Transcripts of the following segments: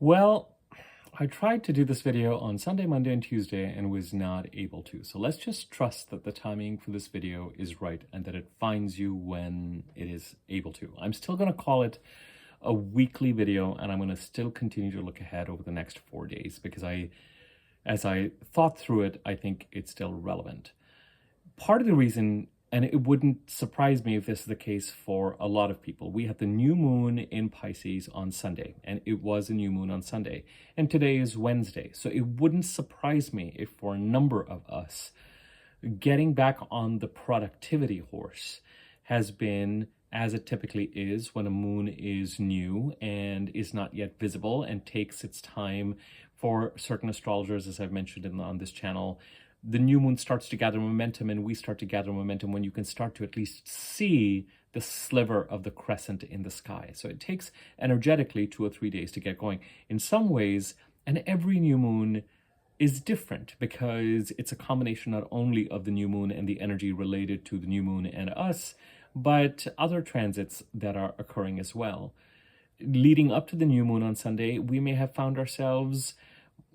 Well, I tried to do this video on Sunday, Monday, and Tuesday and was not able to. So let's just trust that the timing for this video is right and that it finds you when it is able to. I'm still going to call it a weekly video, and I'm going to still continue to look ahead over the next 4 days because as I thought through it, I think it's still relevant. Part of the reason, and it wouldn't surprise me if this is the case for a lot of people, we had the new moon in Pisces on Sunday, and it was a new moon on Sunday, and today is Wednesday. So it wouldn't surprise me if for a number of us, getting back on the productivity horse has been, as it typically is when a moon is new and is not yet visible and takes its time. For certain astrologers, as I've mentioned on this channel, the new moon starts to gather momentum, and we start to gather momentum when you can start to at least see the sliver of the crescent in the sky. So it takes energetically 2 or 3 days to get going. In some ways, and every new moon is different because it's a combination not only of the new moon and the energy related to the new moon and us, but other transits that are occurring as well. Leading up to the new moon on Sunday, we may have found ourselves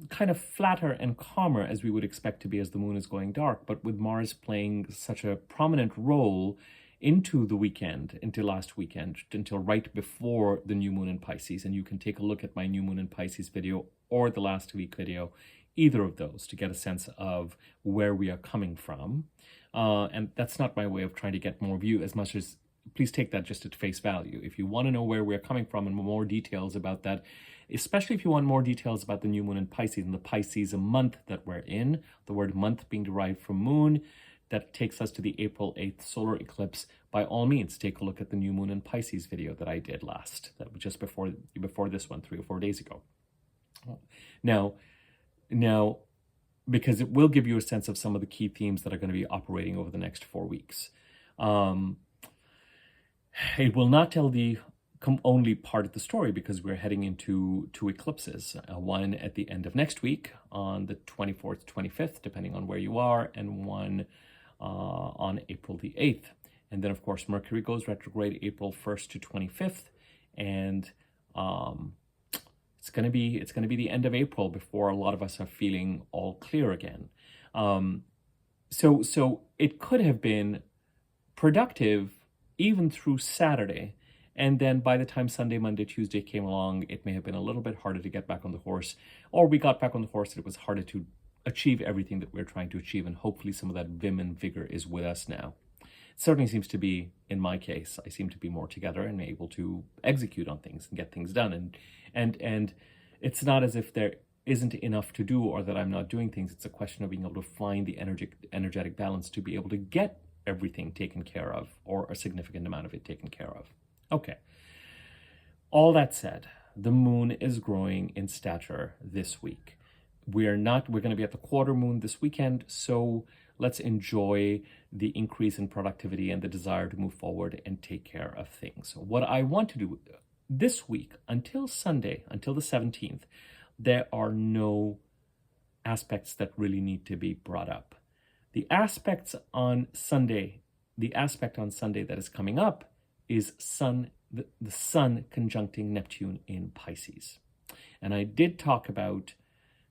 kind of flatter and calmer as we would expect to be as the moon is going dark, but with Mars playing such a prominent role into the weekend, into last weekend, until right before the new moon in Pisces. And you can take a look at my new moon in Pisces video or the last week video, either of those, to get a sense of where we are coming from. And that's not my way of trying to get more view as much as, please take that just at face value. If you want to know where we're coming from and more details about that, especially if you want more details about the new moon in Pisces and the Pisces month that we're in, the word month being derived from moon, that takes us to the April 8th solar eclipse. By all means, take a look at the new moon in Pisces video that I did that was just before this one, 3 or 4 days ago. Now, because it will give you a sense of some of the key themes that are going to be operating over the next 4 weeks. It will not tell the only part of the story because we're heading into 2 eclipses, one at the end of next week on the 24th, 25th, depending on where you are, and one on April the 8th. And then, of course, Mercury goes retrograde April 1st to 25th, and it's going to be the end of April before a lot of us are feeling all clear again. So it could have been productive even through Saturday. And then by the time Sunday, Monday, Tuesday came along, it may have been a little bit harder to get back on the horse, or we got back on the horse and it was harder to achieve everything that we're trying to achieve. And hopefully some of that vim and vigor is with us now. It certainly seems to be, in my case, I seem to be more together and able to execute on things and get things done. And it's not as if there isn't enough to do or that I'm not doing things. It's a question of being able to find the energetic balance to be able to get everything taken care of, or a significant amount of it taken care of. Okay. All that said, the moon is growing in stature this week. We're going to be at the quarter moon this weekend, so let's enjoy the increase in productivity and the desire to move forward and take care of things. What I want to do this week, until Sunday, until the 17th, there are no aspects that really need to be brought up. The aspect on Sunday that is coming up is the sun conjuncting Neptune in Pisces. And I did talk about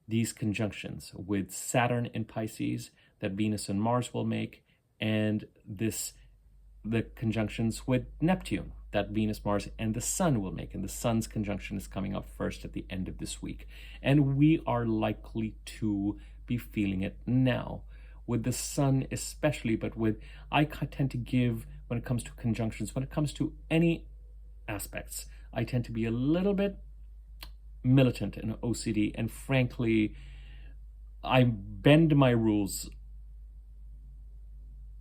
these conjunctions with Saturn in Pisces that Venus and Mars will make, and the conjunctions with Neptune that Venus, Mars, and the Sun will make. And the Sun's conjunction is coming up first at the end of this week. And we are likely to be feeling it now. With the Sun especially, but I tend to give, when it comes to conjunctions, when it comes to any aspects, I tend to be a little bit militant and OCD, and frankly, I bend my rules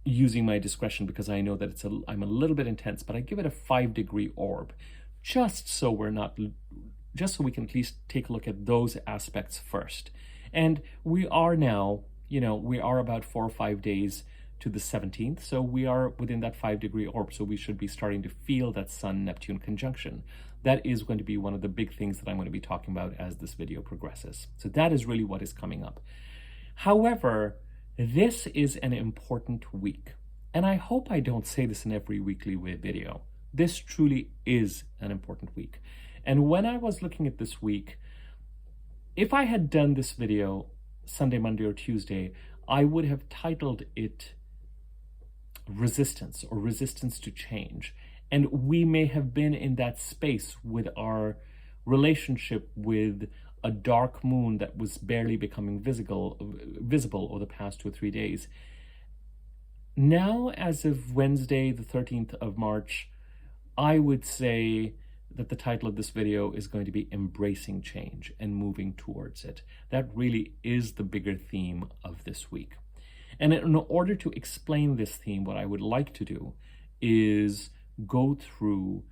using my discretion because I know that I'm a little bit intense, but I give it a 5-degree orb, just so we can at least take a look at those aspects first. And we are now, we are about 4 or 5 days to the 17th, so we are within that 5-degree orb, so we should be starting to feel that Sun-Neptune conjunction. That is going to be one of the big things that I'm going to be talking about as this video progresses. So that is really what is coming up. However, this is an important week, and I hope I don't say this in every weekly video. This truly is an important week. And when I was looking at this week, If I had done this video Sunday, Monday, or Tuesday, I would have titled it Resistance or Resistance to Change. And we may have been in that space with our relationship with a dark moon that was barely becoming visible over the past 2 or 3 days. Now, as of Wednesday, the 13th of March, I would say that the title of this video is going to be Embracing Change and Moving Towards It. That really is the bigger theme of this week. And in order to explain this theme, what I would like to do is go through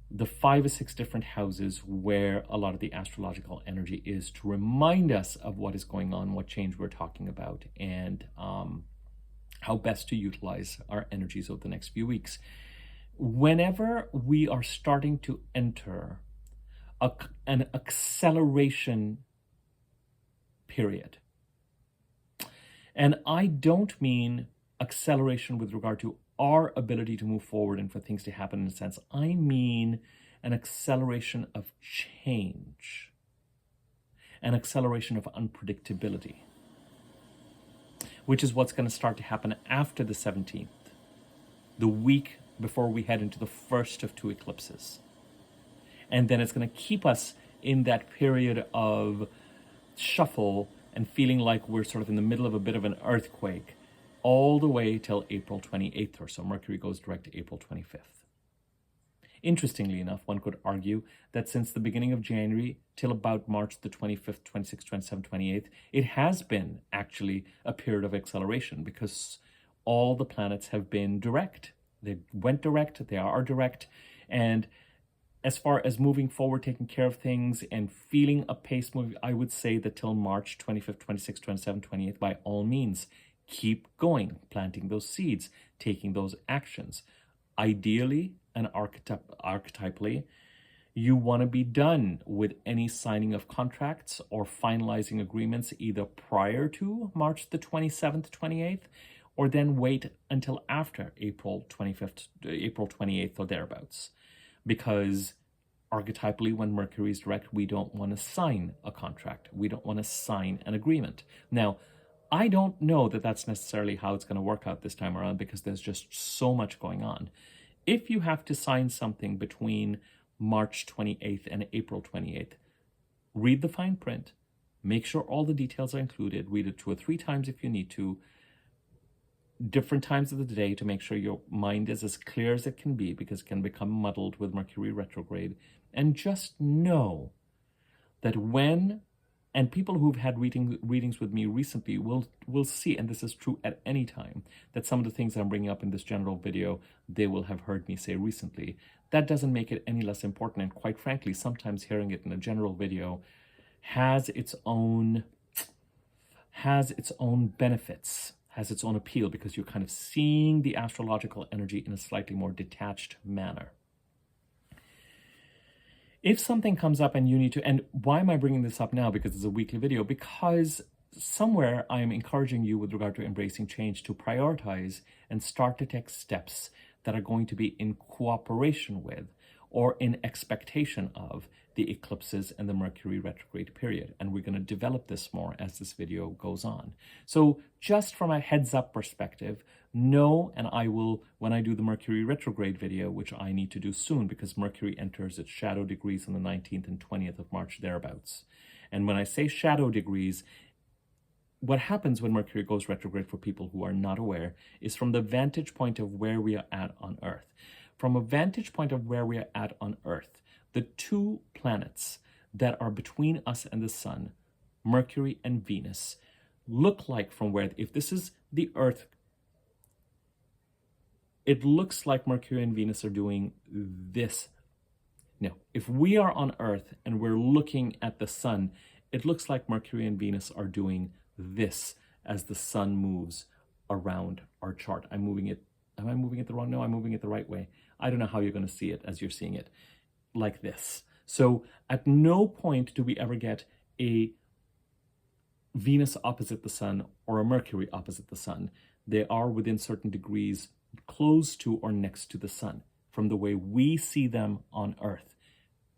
the 5 or 6 different houses where a lot of the astrological energy is, to remind us of what is going on, what change we're talking about, and how best to utilize our energies over the next few weeks. Whenever we are starting to enter an acceleration period, and I don't mean acceleration with regard to our ability to move forward and for things to happen in a sense. I mean an acceleration of change, an acceleration of unpredictability, which is what's going to start to happen after the 17th, the week before we head into the first of 2 eclipses. And then it's going to keep us in that period of shuffle and feeling like we're sort of in the middle of a bit of an earthquake all the way till April 28th or so. Mercury goes direct to April 25th. Interestingly enough, one could argue that since the beginning of January till about March the 25th, 26th, 27th, 28th, it has been actually a period of acceleration because all the planets have been direct. They went direct, they are direct, and as far as moving forward, taking care of things and feeling a pace move, I would say that till March 25th, 26th, 27th, 28th, by all means, keep going, planting those seeds, taking those actions. Ideally and archetypally, you want to be done with any signing of contracts or finalizing agreements either prior to March the 27th, 28th, or then wait until after April 25th, April 28th or thereabouts. Because archetypally, when Mercury is direct, we don't want to sign a contract. We don't want to sign an agreement. Now, I don't know that that's necessarily how it's going to work out this time around because there's just so much going on. If you have to sign something between March 28th and April 28th, read the fine print, make sure all the details are included, read it 2 or 3 times if you need to, different times of the day to make sure your mind is as clear as it can be because it can become muddled with Mercury retrograde. And just know that when, and people who've had readings with me recently will see, and this is true at any time, that some of the things I'm bringing up in this general video, they will have heard me say recently. That doesn't make it any less important. And quite frankly, sometimes hearing it in a general video has its own benefits, has its own appeal, because you're kind of seeing the astrological energy in a slightly more detached manner. If something comes up and you need to, and why am I bringing this up now? Because it's a weekly video, because somewhere I'm encouraging you with regard to embracing change to prioritize and start to take steps that are going to be in cooperation with or in expectation of the eclipses and the Mercury retrograde period. And we're going to develop this more as this video goes on. So just from a heads up perspective, know, and I will, when I do the Mercury retrograde video, which I need to do soon because Mercury enters its shadow degrees on the 19th and 20th of March thereabouts. And when I say shadow degrees, what happens when Mercury goes retrograde, for people who are not aware, is from the vantage point of where we are at on Earth. From a vantage point of where we are at on Earth, the 2 planets that are between us and the Sun, Mercury and Venus, look like from where, if this is the Earth, it looks like Mercury and Venus are doing this. Now, if we are on Earth and we're looking at the Sun, it looks like Mercury and Venus are doing this as the Sun moves around our chart. I'm moving it. Am I moving it the wrong? No, I'm moving it the right way. I don't know how you're going to see it as you're seeing it. Like this. So at no point do we ever get a Venus opposite the Sun or a Mercury opposite the Sun. They are within certain degrees close to or next to the Sun from the way we see them on Earth.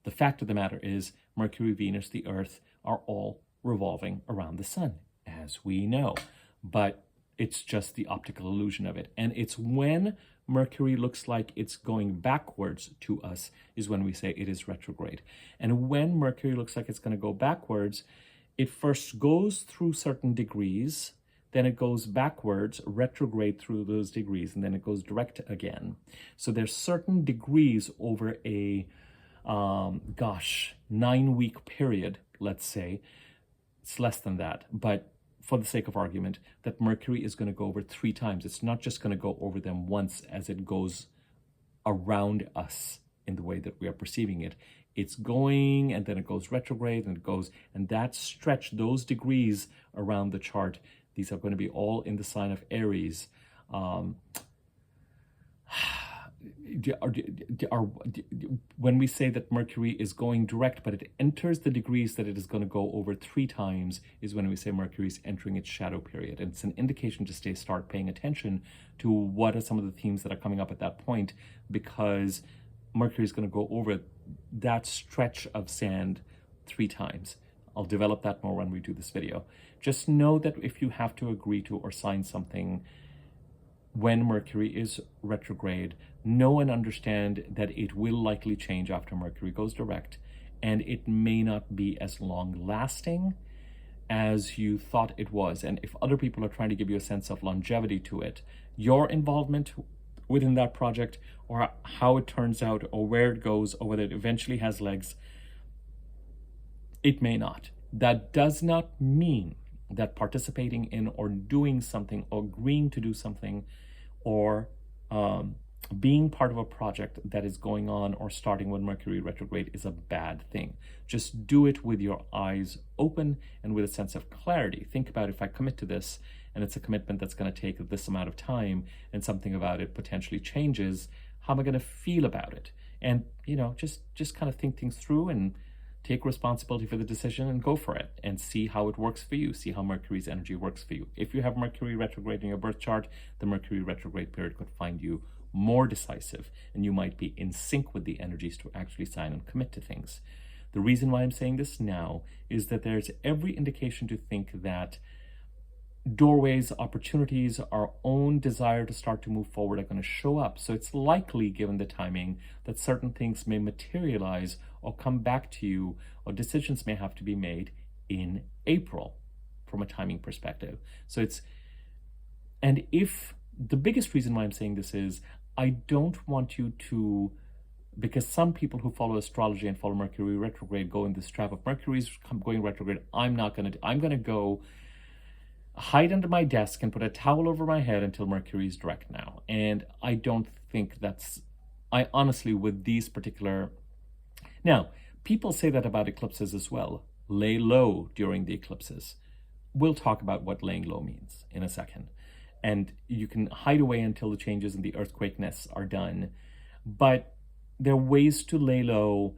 The fact of the matter is Mercury, Venus, the Earth are all revolving around the sun, as we know. But it's just the optical illusion of it. And it's when Mercury looks like it's going backwards to us is when we say it is retrograde. And when Mercury looks like it's going to go backwards, it first goes through certain degrees, then it goes backwards, retrograde through those degrees, and then it goes direct again. So there's certain degrees over a, 9-week period, let's say. It's less than that, but for the sake of argument, that Mercury is going to go over 3 times. It's not just going to go over them once as it goes around us in the way that we are perceiving it. It's going, and then it goes retrograde, and it goes, and that stretch, those degrees around the chart, these are going to be all in the sign of Aries. When we say that Mercury is going direct, but it enters the degrees that it is going to go over 3 times, is when we say Mercury is entering its shadow period. And it's an indication to start paying attention to what are some of the themes that are coming up at that point, because Mercury is going to go over that stretch of sand 3 times. I'll develop that more when we do this video. Just know that if you have to agree to or sign something when Mercury is retrograde, know and understand that it will likely change after Mercury goes direct, and it may not be as long-lasting as you thought it was. And if other people are trying to give you a sense of longevity to it, your involvement within that project, or how it turns out, or where it goes, or whether it eventually has legs, it may not. That does not mean that participating in or doing something, or agreeing to do something, or being part of a project that is going on or starting when Mercury retrograde is a bad thing. Just do it with your eyes open and with a sense of clarity. Think about, if I commit to this and it's a commitment that's going to take this amount of time and something about it potentially changes, how am I going to feel about it? And, just kind of think things through and take responsibility for the decision and go for it, and see how it works for you. See how Mercury's energy works for you. If you have Mercury retrograde in your birth chart, the Mercury retrograde period could find you more decisive, and you might be in sync with the energies to actually sign and commit to things. The reason why I'm saying this now is that there's every indication to think that doorways, opportunities, our own desire to start to move forward are going to show up. So it's likely, given the timing, that certain things may materialize or come back to you, or decisions may have to be made in April from a timing perspective. So and if the biggest reason why I'm saying this is, I don't want you to, because some people who follow astrology and follow Mercury retrograde go in this trap of Mercury's going retrograde. I'm going to go hide under my desk and put a towel over my head until Mercury is direct now. And I don't think I honestly, with these particular, now, people say that about eclipses as well. Lay low during the eclipses. We'll talk about what laying low means in a second. And you can hide away until the changes in the earthquakeness are done. But there are ways to lay low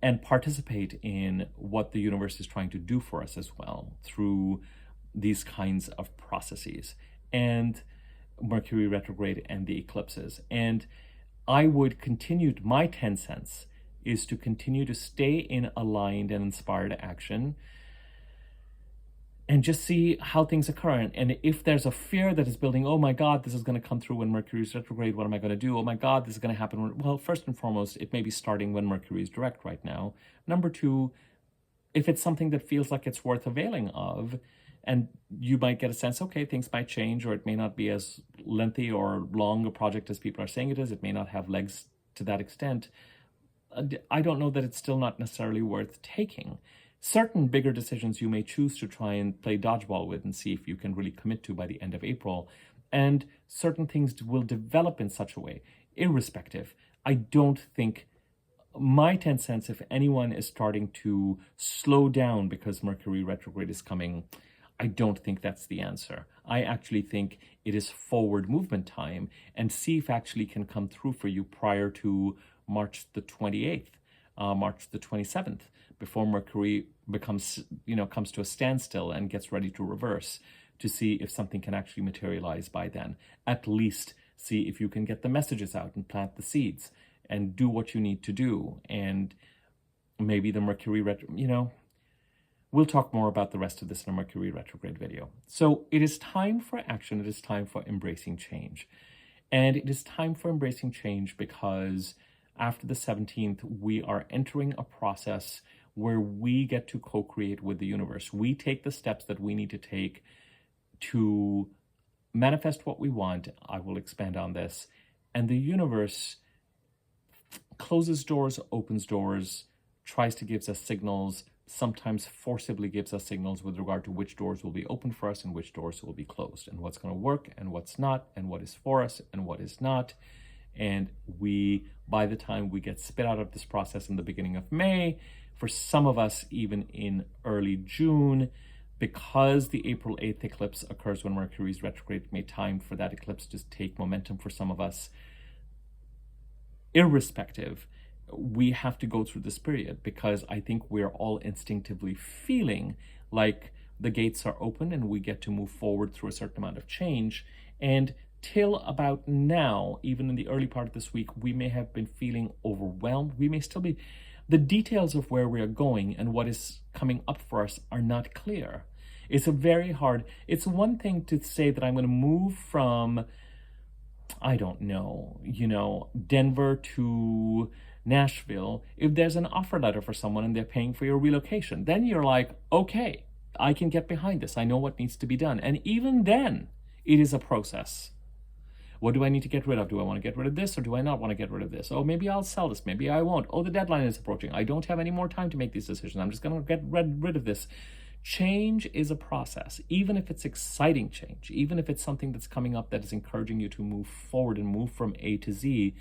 and participate in what the universe is trying to do for us as well through these kinds of processes, and Mercury retrograde and the eclipses. And I would continue, my 10 cents is to continue to stay in aligned and inspired action, and just see how things occur. And if there's a fear that is building, oh my God, this is going to come through when Mercury is retrograde, what am I going to do? Oh my God, this is going to happen. Well, first and foremost, it may be starting when Mercury is direct right now. Number 2, if it's something that feels like it's worth availing of, and you might get a sense, okay, things might change, or it may not be as lengthy or long a project as people are saying it is. It may not have legs to that extent. I don't know that it's still not necessarily worth taking. Certain bigger decisions you may choose to try and play dodgeball with and see if you can really commit to by the end of April. And certain things will develop in such a way. Irrespective, I don't think, my 10 cents, if anyone is starting to slow down because Mercury retrograde is coming, I don't think that's the answer. I actually think it is forward movement time, and see if actually can come through for you prior to March the 28th, March the 27th, before Mercury comes to a standstill and gets ready to reverse, to see if something can actually materialize by then. At least see if you can get the messages out and plant the seeds and do what you need to do. And maybe the Mercury We'll talk more about the rest of this in a Mercury retrograde video. So it is time for action. It is time for embracing change. And it is time for embracing change because after the 17th, we are entering a process where we get to co-create with the universe. We take the steps that we need to take to manifest what we want. I will expand on this. And the universe closes doors, opens doors, tries to give us signals, sometimes forcibly gives us signals with regard to which doors will be open for us and which doors will be closed, and what's going to work and what's not, and what is for us and what is not. And by the time we get spit out of this process in the beginning of May, for some of us even in early June, because the April 8th eclipse occurs when Mercury is retrograde, it may time for that eclipse to take momentum for some of us. Irrespective, we have to go through this period because I think we're all instinctively feeling like the gates are open and we get to move forward through a certain amount of change. And till about now, even in the early part of this week, we may have been feeling overwhelmed. We may still be. The details of where we are going and what is coming up for us are not clear. It's one thing to say that I'm going to move from, I don't know, Denver to Nashville. If there's an offer letter for someone and they're paying for your relocation, then you're like, okay, I can get behind this. I know what needs to be done. And even then, it is a process. What do I need to get rid of? Do I want to get rid of this or do I not want to get rid of this? Oh, maybe I'll sell this. Maybe I won't. Oh, the deadline is approaching. I don't have any more time to make these decisions. I'm just going to get rid of this. Change is a process, even if it's exciting change, even if it's something that's coming up that is encouraging you to move forward and move from A to Z.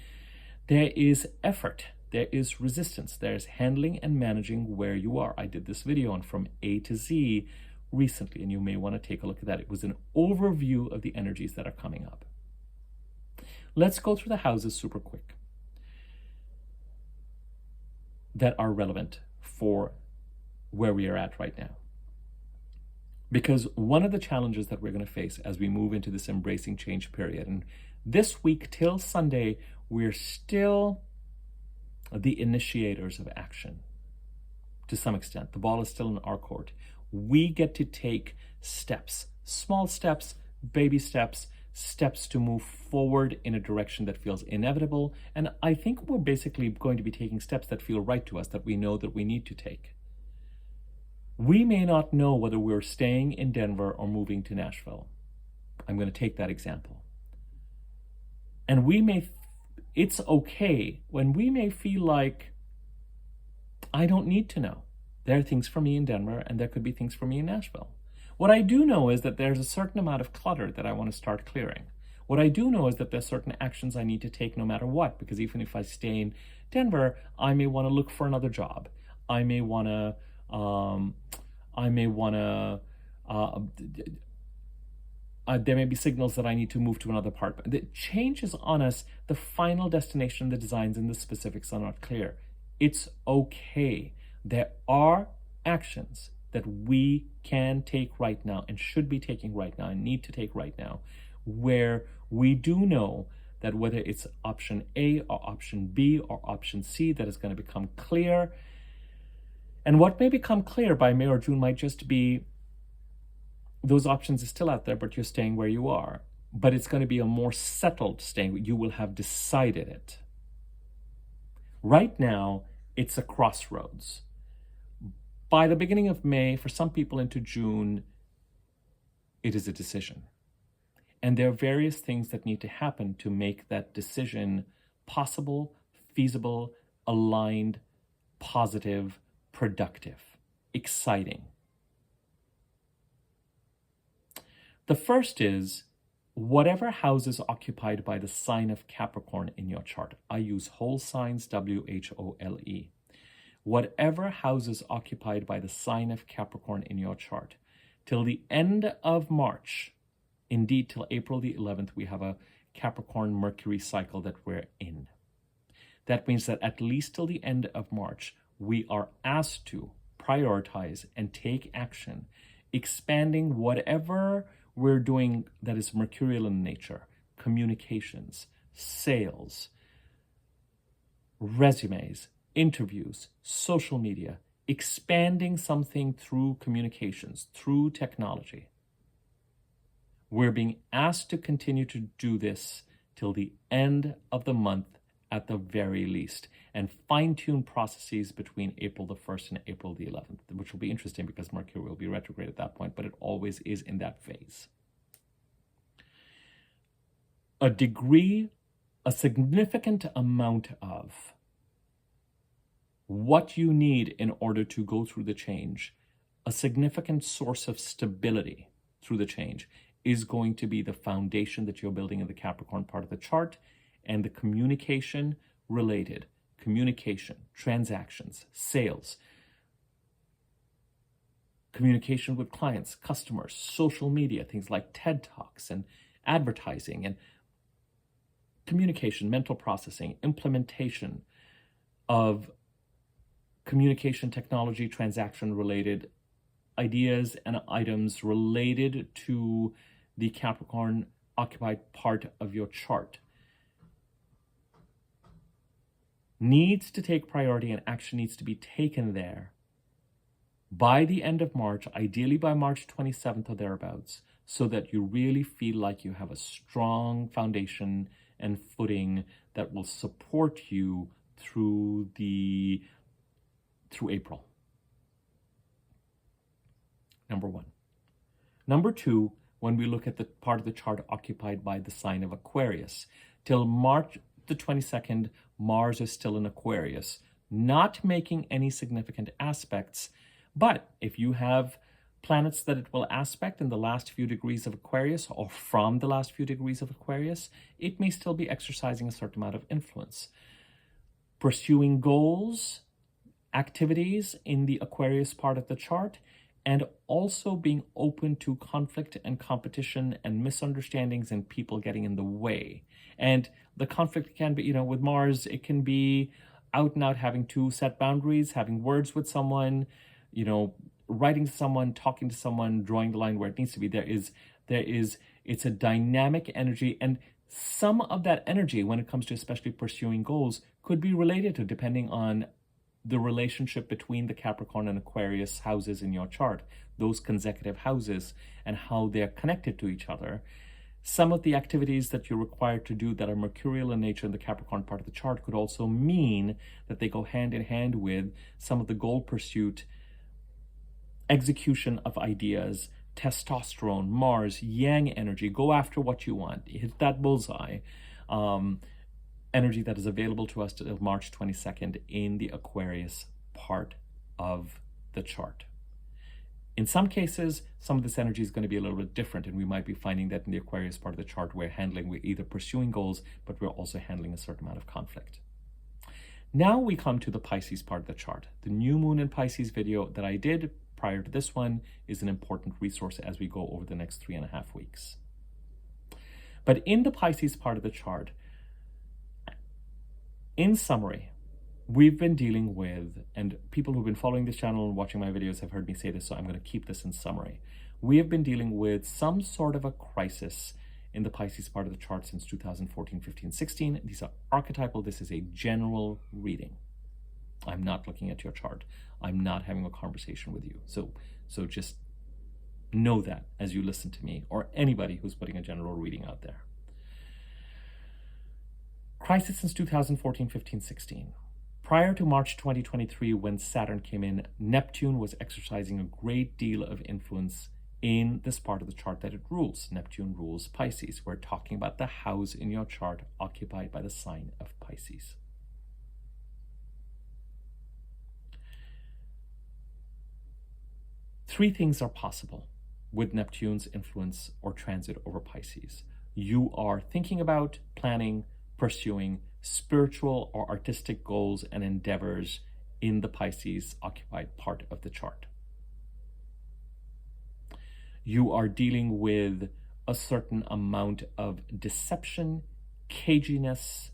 There is effort, there is resistance, there's handling and managing where you are. I did this video on From A to Z recently, and you may want to take a look at that. It was an overview of the energies that are coming up. Let's go through the houses super quick that are relevant for where we are at right now. Because one of the challenges that we're going to face as we move into this embracing change period, and this week till Sunday, we're still the initiators of action to some extent. The ball is still in our court. We get to take steps, small steps, baby steps, steps to move forward in a direction that feels inevitable. And I think we're basically going to be taking steps that feel right to us, that we know that we need to take. We may not know whether we're staying in Denver or moving to Nashville. I'm going to take that example. And it's okay when we may feel like, I don't need to know. There are things for me in Denver and there could be things for me in Nashville. What I do know is that there's a certain amount of clutter that I want to start clearing. What I do know is that there's certain actions I need to take no matter what, because even if I stay in Denver, I may want to look for another job. I may want to, there may be signals that I need to move to another part. The change is on us. The final destination, the designs, and the specifics are not clear. It's okay. There are actions that we can take right now and should be taking right now and need to take right now, where we do know that whether it's option A or option B or option C, that is going to become clear. And what may become clear by May or June might just be those options are still out there, but you're staying where you are. But it's going to be a more settled staying. You will have decided it. Right now, it's a crossroads. By the beginning of May, for some people into June, it is a decision. And there are various things that need to happen to make that decision possible, feasible, aligned, positive, productive, exciting. The first is whatever house is occupied by the sign of Capricorn in your chart. I use whole signs, WHOLE. Whatever house is occupied by the sign of Capricorn in your chart, till the end of March, indeed till April the 11th, we have a Capricorn Mercury cycle that we're in. That means that at least till the end of March, we are asked to prioritize and take action, expanding whatever we're doing that is mercurial in nature: communications, sales, resumes, interviews, social media, expanding something through communications, through technology. We're being asked to continue to do this till the end of the month at the very least, and fine-tune processes between April the 1st and April the 11th, which will be interesting because Mercury will be retrograde at that point, but it always is in that phase. A significant amount of what you need in order to go through the change, a significant source of stability through the change, is going to be the foundation that you're building in the Capricorn part of the chart, and the communication related, communication, transactions, sales, communication with clients, customers, social media, things like TED Talks and advertising, and communication, mental processing, implementation of communication technology, transaction related ideas and items related to the Capricorn occupied part of your chart needs to take priority, and action needs to be taken there by the end of March, ideally by March 27th or thereabouts, so that you really feel like you have a strong foundation and footing that will support you through April. Number one. Number two, when we look at the part of the chart occupied by the sign of Aquarius, till March the 22nd, Mars is still in Aquarius, not making any significant aspects. But if you have planets that it will aspect in the last few degrees of Aquarius or from the last few degrees of Aquarius, it may still be exercising a certain amount of influence. Pursuing goals, activities in the Aquarius part of the chart, and also being open to conflict and competition and misunderstandings and people getting in the way. And the conflict can be, with Mars, it can be out and out having to set boundaries, having words with someone, writing to someone, talking to someone, drawing the line where it needs to be. It's a dynamic energy, and some of that energy, when it comes to especially pursuing goals, could be related to, depending on the relationship between the Capricorn and Aquarius houses in your chart, those consecutive houses, and how they're connected to each other. Some of the activities that you're required to do that are mercurial in nature in the Capricorn part of the chart could also mean that they go hand in hand with some of the goal pursuit, execution of ideas, testosterone, Mars, yang energy, go after what you want, hit that bullseye, energy that is available to us till March 22nd in the Aquarius part of the chart. In some cases, some of this energy is going to be a little bit different, and we might be finding that in the Aquarius part of the chart, we're either pursuing goals, but we're also handling a certain amount of conflict. Now we come to the Pisces part of the chart. The new moon in Pisces video that I did prior to this one is an important resource as we go over the next 3.5 weeks. But in the Pisces part of the chart, in summary, we've been dealing with, and people who've been following this channel and watching my videos have heard me say this, so I'm going to keep this in summary. We have been dealing with some sort of a crisis in the Pisces part of the chart since 2014, 15, 16. These are archetypal. This is a general reading. I'm not looking at your chart. I'm not having a conversation with you. So just know that as you listen to me or anybody who's putting a general reading out there. Crisis since 2014, 15, 16. Prior to March 2023, when Saturn came in, Neptune was exercising a great deal of influence in this part of the chart that it rules. Neptune rules Pisces. We're talking about the house in your chart occupied by the sign of Pisces. Three things are possible with Neptune's influence or transit over Pisces. You are thinking about, planning, pursuing spiritual or artistic goals and endeavors in the Pisces occupied part of the chart. You are dealing with a certain amount of deception, caginess,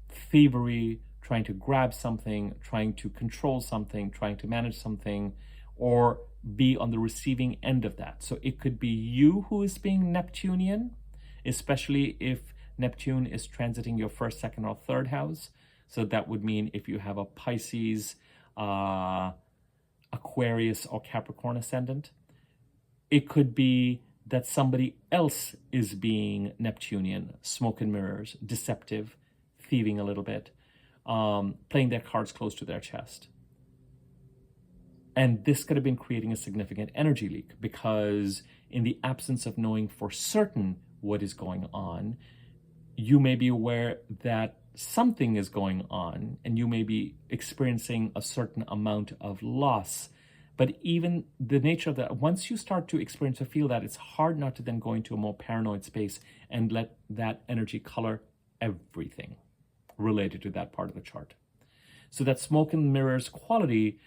thievery, trying to grab something, trying to control something, trying to manage something, or be on the receiving end of that. So it could be you who is being Neptunian, especially if Neptune is transiting your first, second, or third house. So that would mean if you have a Pisces, Aquarius, or Capricorn ascendant, it could be that somebody else is being Neptunian, smoke and mirrors, deceptive, thieving a little bit, playing their cards close to their chest. And this could have been creating a significant energy leak, because in the absence of knowing for certain what is going on, you may be aware that something is going on and you may be experiencing a certain amount of loss. But even the nature of that, once you start to experience or feel that, it's hard not to then go into a more paranoid space and let that energy color everything related to that part of the chart. So that smoke and mirrors quality,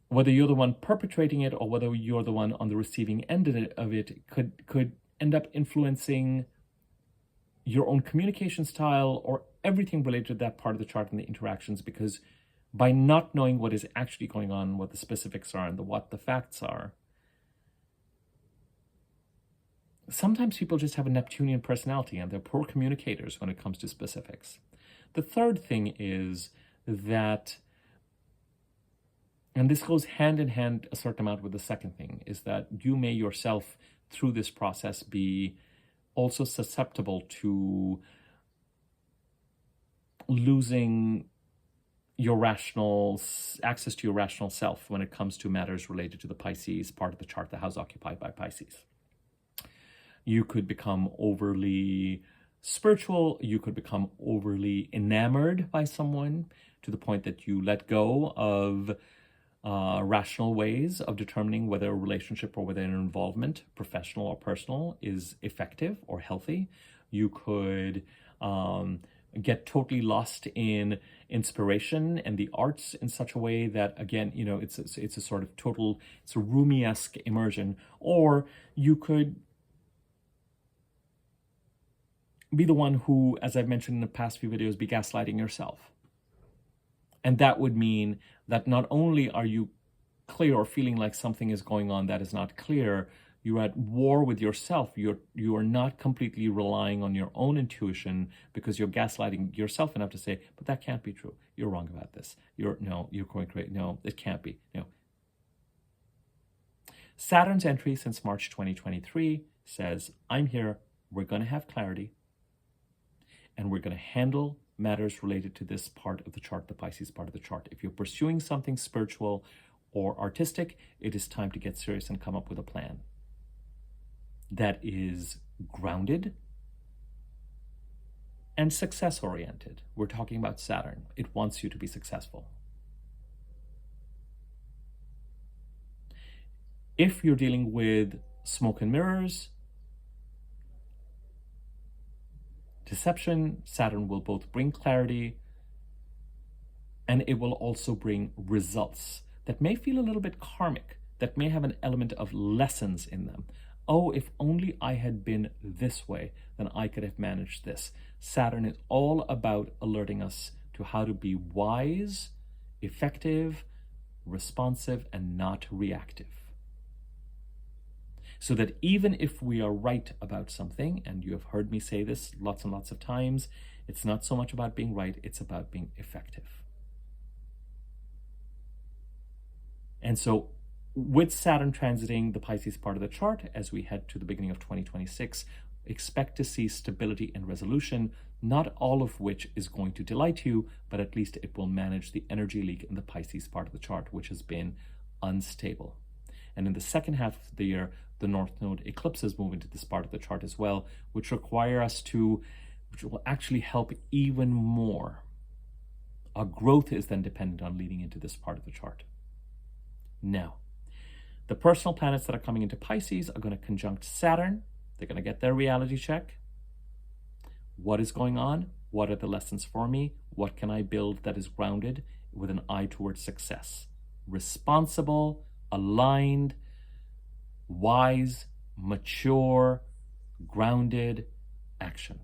whether you're the one perpetrating it or whether you're the one on the receiving end of it, could end up influencing your own communication style or everything related to that part of the chart and the interactions, because by not knowing what is actually going on, what the specifics are, and what the facts are, sometimes people just have a Neptunian personality and they're poor communicators when it comes to specifics. The third thing is that, and this goes hand in hand a certain amount with the second thing, is that you may yourself, through this process, be also susceptible to losing your access to your rational self when it comes to matters related to the Pisces part of the chart, the house occupied by Pisces. You could become overly spiritual. You could become overly enamored by someone to the point that you let go of rational ways of determining whether a relationship or whether an involvement, professional or personal, is effective or healthy. You could get totally lost in inspiration and the arts in such a way that, again, it's a sort of total, it's a Rumi-esque immersion. Or you could be the one who, as I've mentioned in the past few videos, be gaslighting yourself. And that would mean that not only are you clear or feeling like something is going on that is not clear, you're at war with yourself. You are not completely relying on your own intuition, because you're gaslighting yourself enough to say, but that can't be true. You're wrong about this. You're going crazy. No, it can't be. No. Saturn's entry since March 2023 says, I'm here. We're going to have clarity. And we're going to handle matters related to this part of the chart, the Pisces part of the chart. If you're pursuing something spiritual or artistic, it is time to get serious and come up with a plan that is grounded and success-oriented. We're talking about Saturn. It wants you to be successful. If you're dealing with smoke and mirrors, deception, Saturn will both bring clarity and it will also bring results that may feel a little bit karmic, that may have an element of lessons in them. Oh, if only I had been this way, then I could have managed this. Saturn is all about alerting us to how to be wise, effective, responsive, and not reactive. So that even if we are right about something, and you have heard me say this lots and lots of times, it's not so much about being right, it's about being effective. And so with Saturn transiting the Pisces part of the chart, as we head to the beginning of 2026, expect to see stability and resolution, not all of which is going to delight you, but at least it will manage the energy leak in the Pisces part of the chart, which has been unstable. And in the second half of the year, the North Node eclipses move into this part of the chart as well, which require us to, which will actually help even more. Our growth is then dependent on leading into this part of the chart. Now, the personal planets that are coming into Pisces are going to conjunct Saturn. They're going to get their reality check. What is going on? What are the lessons for me? What can I build that is grounded with an eye towards success? Responsible, aligned, wise, mature, grounded action.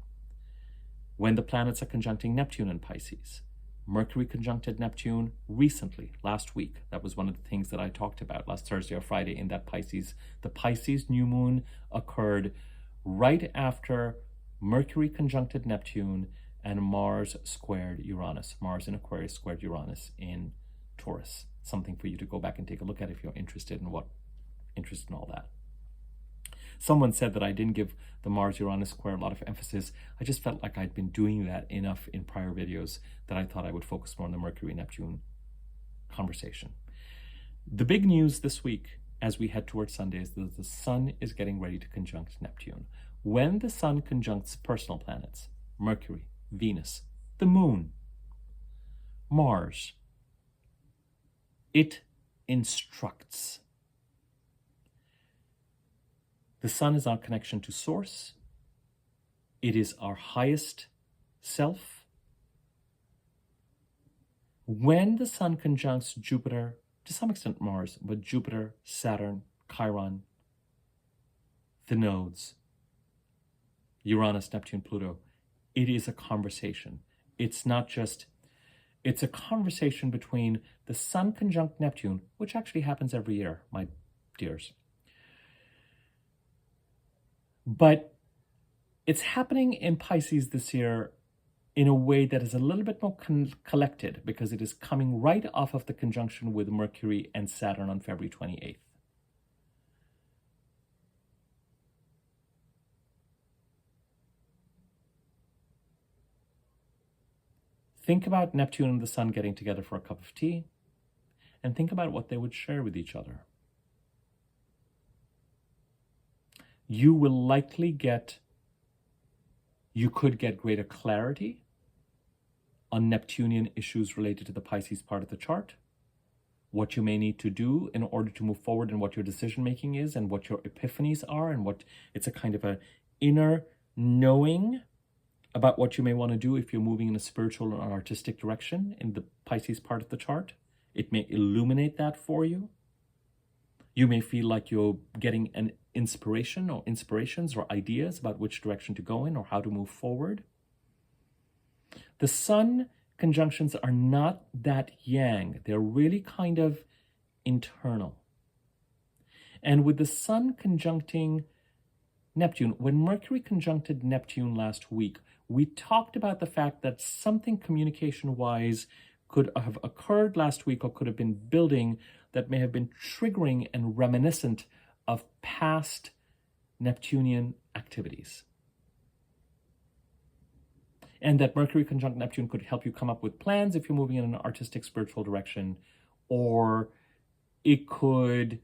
When the planets are conjuncting Neptune in Pisces, Mercury conjuncted Neptune recently, last week. That was one of the things that I talked about last Thursday or Friday in that Pisces. The Pisces new moon occurred right after Mercury conjuncted Neptune and Mars squared Uranus. Mars in Aquarius squared Uranus in Taurus. Something for you to go back and take a look at if you're interested in all that. Someone said that I didn't give the Mars-Uranus square a lot of emphasis. I just felt like I'd been doing that enough in prior videos that I thought I would focus more on the Mercury-Neptune conversation. The big news this week as we head towards Sunday is that the Sun is getting ready to conjunct Neptune. When the Sun conjuncts personal planets, Mercury, Venus, the Moon, Mars, it instructs. The Sun is our connection to Source. It is our highest self. When the Sun conjuncts Jupiter, to some extent Mars, but Jupiter, Saturn, Chiron, the nodes, Uranus, Neptune, Pluto, it is a conversation. It's a conversation between the Sun conjunct Neptune, which actually happens every year, my dears. But it's happening in Pisces this year in a way that is a little bit more collected because it is coming right off of the conjunction with Mercury and Saturn on February 28th. Think about Neptune and the Sun getting together for a cup of tea, and think about what they would share with each other. You could get greater clarity on Neptunian issues related to the Pisces part of the chart, what you may need to do in order to move forward and what your decision making is and what your epiphanies are and what it's a kind of an inner knowing about what you may want to do if you're moving in a spiritual or artistic direction in the Pisces part of the chart. It may illuminate that for you. You may feel like you're getting an inspiration or inspirations or ideas about which direction to go in or how to move forward. The Sun conjunctions are not that yang. They're really kind of internal. And with the Sun conjuncting Neptune, when Mercury conjuncted Neptune last week, we talked about the fact that something communication-wise could have occurred last week or could have been building that may have been triggering and reminiscent of past Neptunian activities. And that Mercury conjunct Neptune could help you come up with plans if you're moving in an artistic, spiritual direction, or it could,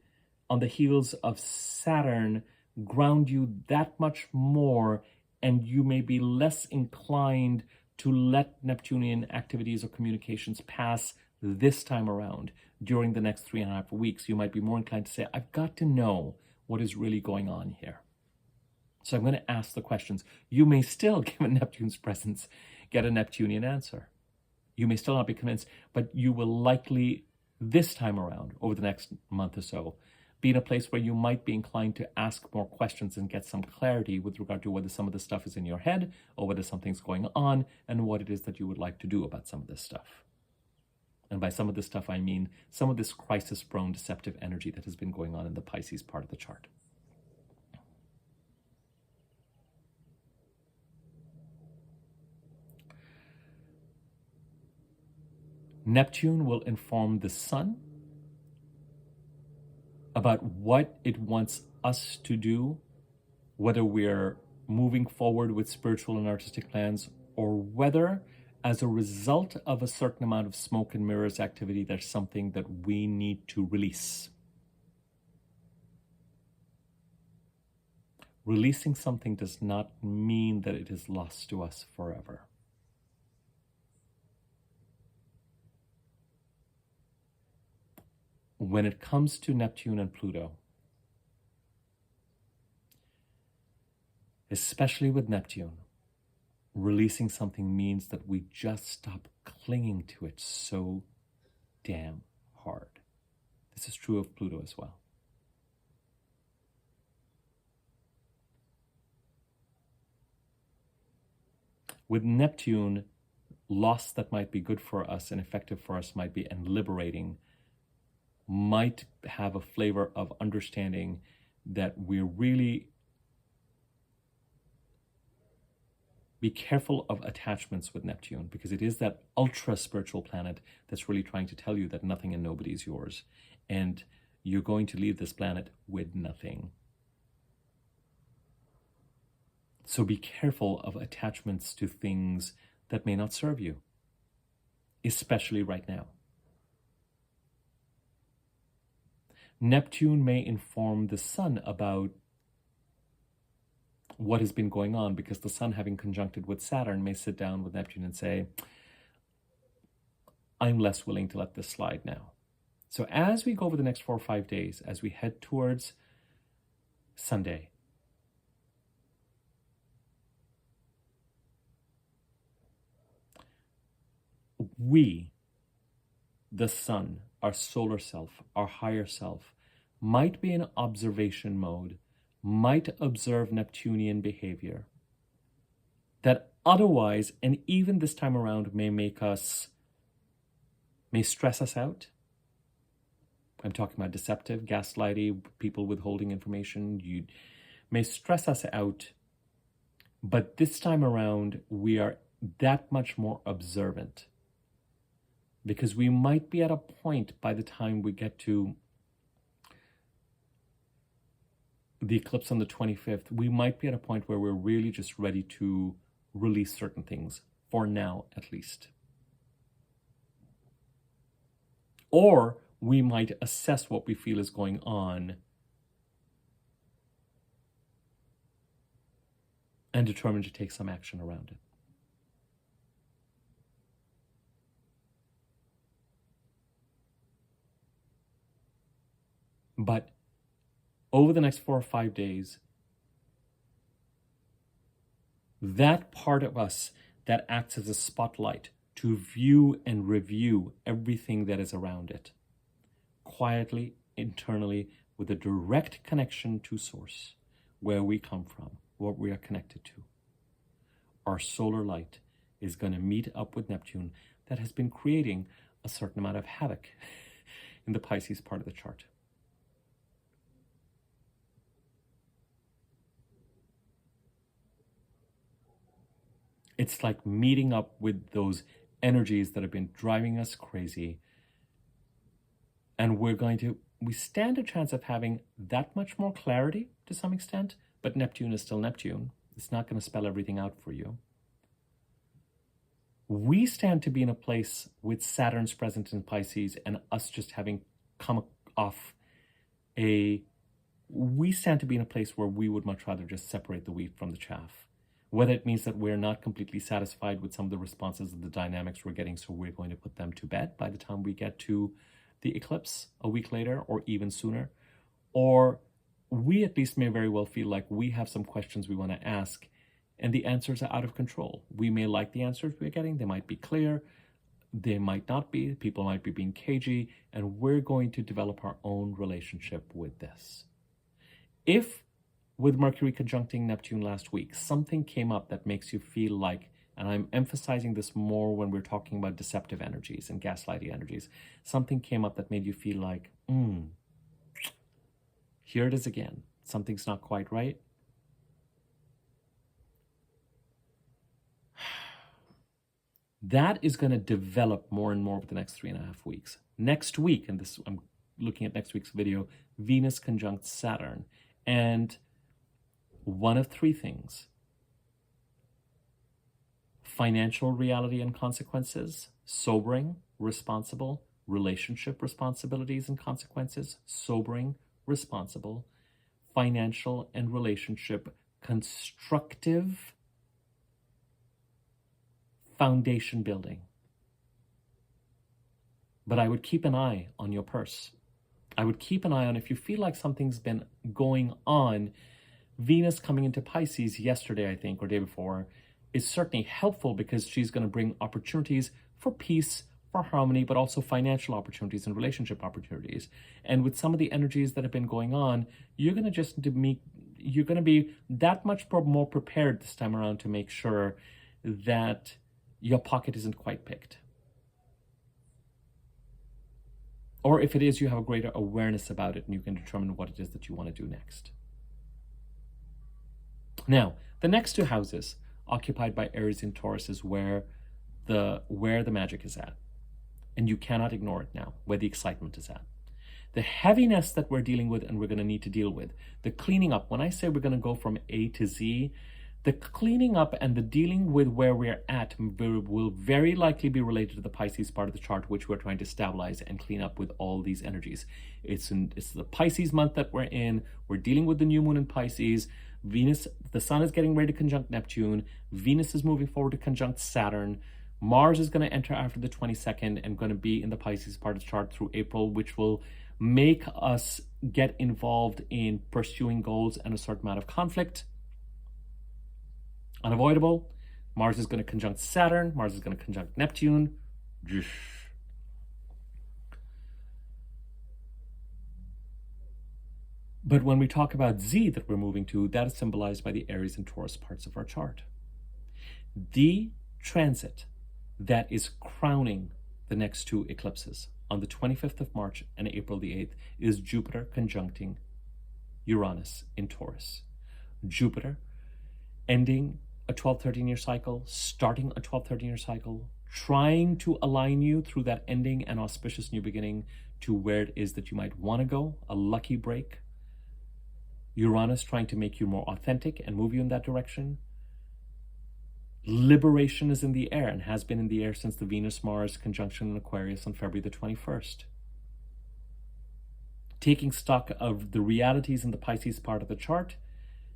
on the heels of Saturn, ground you that much more, and you may be less inclined to let Neptunian activities or communications pass this time around. During the next 3.5 weeks, you might be more inclined to say, I've got to know what is really going on here. So I'm going to ask the questions. You may still, given Neptune's presence, get a Neptunian answer. You may still not be convinced, but you will likely, this time around, over the next month or so, be in a place where you might be inclined to ask more questions and get some clarity with regard to whether some of this stuff is in your head or whether something's going on and what it is that you would like to do about some of this stuff. And by some of this stuff, I mean some of this crisis-prone deceptive energy that has been going on in the Pisces part of the chart. Neptune will inform the Sun about what it wants us to do, whether we're moving forward with spiritual and artistic plans, or whether, as a result of a certain amount of smoke and mirrors activity, there's something that we need to release. Releasing something does not mean that it is lost to us forever. When it comes to Neptune and Pluto, especially with Neptune, releasing something means that we just stop clinging to it so damn hard. This is true of Pluto as well. With Neptune, loss that might be good for us and effective for us might be, and liberating, might have a flavor of understanding that we're really Be careful of attachments with Neptune, because it is that ultra spiritual planet that's really trying to tell you that nothing and nobody is yours. And you're going to leave this planet with nothing. So be careful of attachments to things that may not serve you, especially right now. Neptune may inform the sun about what has been going on, because the sun, having conjuncted with Saturn, may sit down with Neptune and say, I'm less willing to let this slide now. So as we go over the next 4 or 5 days, as we head towards Sunday, we, the sun, our solar self, our higher self, might be in observation mode, might observe Neptunian behavior that otherwise, and even this time around, may stress us out. I'm talking about deceptive, gaslighting, people withholding information. You may stress us out, but this time around, we are that much more observant, because we might be at a point by the time we get to the eclipse on the 25th, we might be at a point where we're really just ready to release certain things, for now at least. Or we might assess what we feel is going on and determine to take some action around it. But over the next 4 or 5 days, that part of us that acts as a spotlight to view and review everything that is around it, quietly, internally, with a direct connection to source, where we come from, what we are connected to. Our solar light is going to meet up with Neptune, that has been creating a certain amount of havoc in the Pisces part of the chart. It's like meeting up with those energies that have been driving us crazy. And we stand a chance of having that much more clarity to some extent, but Neptune is still Neptune. It's not going to spell everything out for you. We stand to be in a place with Saturn's presence in Pisces and us just having come off we stand to be in a place where we would much rather just separate the wheat from the chaff. Whether it means that we're not completely satisfied with some of the responses and the dynamics we're getting, so we're going to put them to bed by the time we get to the eclipse a week later or even sooner. Or we at least may very well feel like we have some questions we want to ask and the answers are out of control. We may like the answers we're getting. They might be clear. They might not be. People might be being cagey. And we're going to develop our own relationship with this. If with Mercury conjuncting Neptune last week, something came up that makes you feel like, and I'm emphasizing this more when we're talking about deceptive energies and gaslighting energies, something came up that made you feel like, here it is again. Something's not quite right. That is going to develop more and more over the next 3.5 weeks. Next week, and this I'm looking at next week's video, Venus conjunct Saturn. And one of 3 things: financial reality and consequences, sobering, responsible, relationship responsibilities and consequences, sobering, responsible, financial and relationship constructive, foundation building. But I would keep an eye on your purse. I would keep an eye on if you feel like something's been going on. Venus coming into Pisces yesterday, I think, or day before, is certainly helpful because she's going to bring opportunities for peace, for harmony, but also financial opportunities and relationship opportunities. And with some of the energies that have been going on, you're going to be that much more prepared this time around to make sure that your pocket isn't quite picked. Or if it is, you have a greater awareness about it and you can determine what it is that you want to do next. Now, the next 2 houses occupied by Aries and Taurus is where the magic is at. And you cannot ignore it now, where the excitement is at. The heaviness that we're dealing with and we're going to need to deal with, the cleaning up. When I say we're going to go from A to Z, the cleaning up and the dealing with where we're at will very likely be related to the Pisces part of the chart, which we're trying to stabilize and clean up with all these energies. It's the Pisces month that we're in. We're dealing with the new moon in Pisces. Venus, the sun is getting ready to conjunct Neptune. Venus is moving forward to conjunct Saturn. Mars is going to enter after the 22nd and going to be in the Pisces part of the chart through April, which will make us get involved in pursuing goals and a certain amount of conflict. Unavoidable. Mars is going to conjunct Saturn. Mars is going to conjunct Neptune. But when we talk about Z that we're moving to, that is symbolized by the Aries and Taurus parts of our chart. The transit that is crowning the next two eclipses on the 25th of March and April the 8th is Jupiter conjuncting Uranus in Taurus. Jupiter ending a 12-13 year cycle, starting a 12-13 year cycle, trying to align you through that ending and auspicious new beginning to where it is that you might want to go, a lucky break. Uranus trying to make you more authentic and move you in that direction. Liberation is in the air and has been in the air since the Venus-Mars conjunction in Aquarius on February the 21st. Taking stock of the realities in the Pisces part of the chart